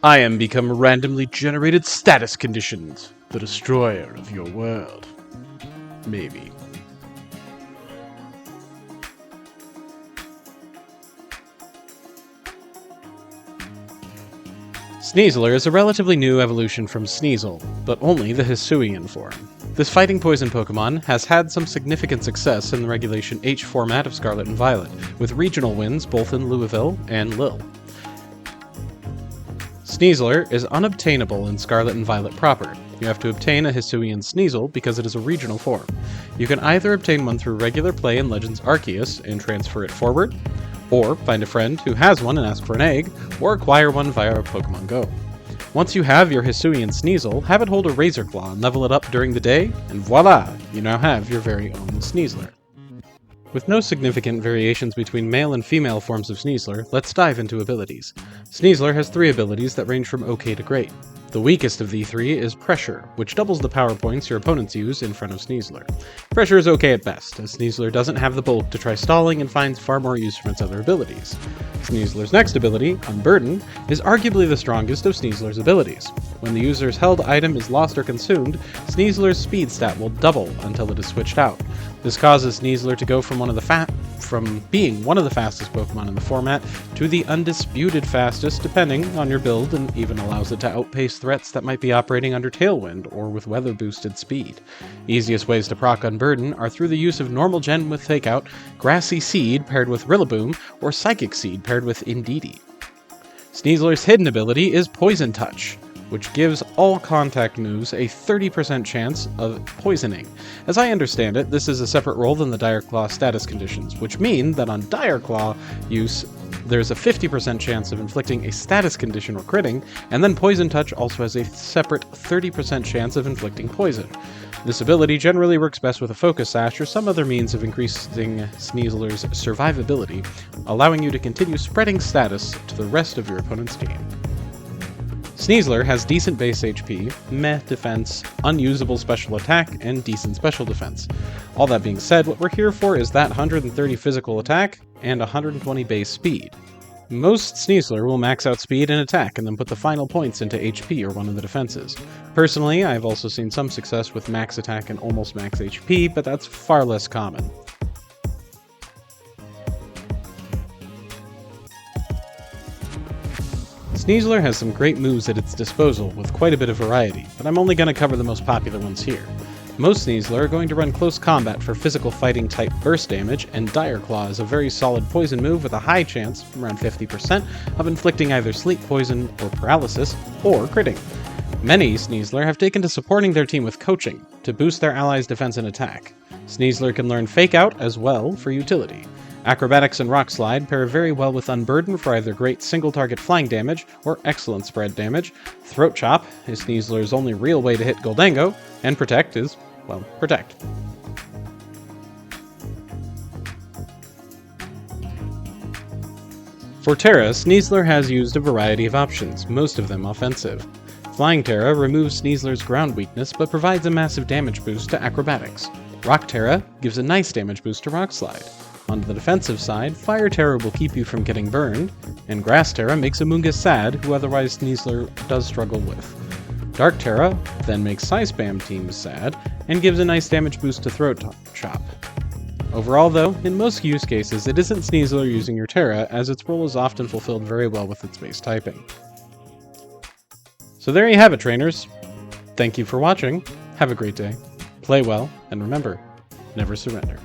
I am become randomly generated status conditions, the destroyer of your world. Maybe. Sneasler is a relatively new evolution from Sneasel, but only the Hisuian form. This fighting poison Pokémon has had some significant success in the Regulation H format of Scarlet and Violet, with regional wins both in Louisville and Lille. Sneasler is unobtainable in Scarlet and Violet proper. You have to obtain a Hisuian Sneasel because it is a regional form. You can either obtain one through regular play in Legends Arceus and transfer it forward, or find a friend who has one and ask for an egg, or acquire one via Pokémon Go. Once you have your Hisuian Sneasel, have it hold a Razor Claw and level it up during the day, and voila! You now have your very own Sneasler. With no significant variations between male and female forms of Sneasler, let's dive into abilities. Sneasler has 3 abilities that range from OK to Great. The weakest of the 3 is Pressure, which doubles the power points your opponents use in front of Sneasler. Pressure is okay at best, as Sneasler doesn't have the bulk to try stalling and finds far more use from its other abilities. Sneasler's next ability, Unburden, is arguably the strongest of Sneasler's abilities. When the user's held item is lost or consumed, Sneasler's speed stat will double until it is switched out. This causes Sneasler to go from being one of the fastest Pokemon in the format to the undisputed fastest, depending on your build, and even allows it to outpace threats that might be operating under Tailwind or with weather-boosted speed. Easiest ways to proc Unburden are through the use of Normal Gen with Fakeout, Grassy Seed paired with Rillaboom, or Psychic Seed paired with Indeedee. Sneasler's hidden ability is Poison Touch, which gives all contact moves a 30% chance of poisoning. As I understand it, this is a separate role than the Dire Claw status conditions, which mean that on Dire Claw use, there's a 50% chance of inflicting a status condition or critting, and then Poison Touch also has a separate 30% chance of inflicting poison. This ability generally works best with a Focus Sash or some other means of increasing Sneasler's survivability, allowing you to continue spreading status to the rest of your opponent's team. Sneasler has decent base HP, meh defense, unusable special attack, and decent special defense. All that being said, what we're here for is that 130 physical attack and 120 base speed. Most Sneasler will max out speed and attack and then put the final points into HP or one of the defenses. Personally, I've also seen some success with max attack and almost max HP, but that's far less common. Sneasler has some great moves at its disposal, with quite a bit of variety, but I'm only going to cover the most popular ones here. Most Sneasler are going to run close combat for physical fighting type burst damage, and Dire Claw is a very solid poison move with a high chance, around 50%, of inflicting either sleep poison or paralysis, or critting. Many Sneasler have taken to supporting their team with coaching, to boost their allies' defense and attack. Sneasler can learn Fake Out as well for utility. Acrobatics and Rock Slide pair very well with Unburden for either great single-target flying damage or excellent spread damage. Throat Chop is Sneasler's only real way to hit Goldango, and Protect is, well, Protect. For Terra, Sneasler has used a variety of options, most of them offensive. Flying Terra removes Sneasler's ground weakness but provides a massive damage boost to Acrobatics. Rock Terra gives a nice damage boost to Rock Slide. On the defensive side, Fire Terra will keep you from getting burned, and Grass Terra makes Amoonguss sad, who otherwise Sneasler does struggle with. Dark Terra then makes Psyspam teams sad, and gives a nice damage boost to Throat Chop. Overall though, in most use cases it isn't Sneasler using your Terra, as its role is often fulfilled very well with its base typing. So there you have it, trainers. Thank you for watching, have a great day, play well, and remember, never surrender.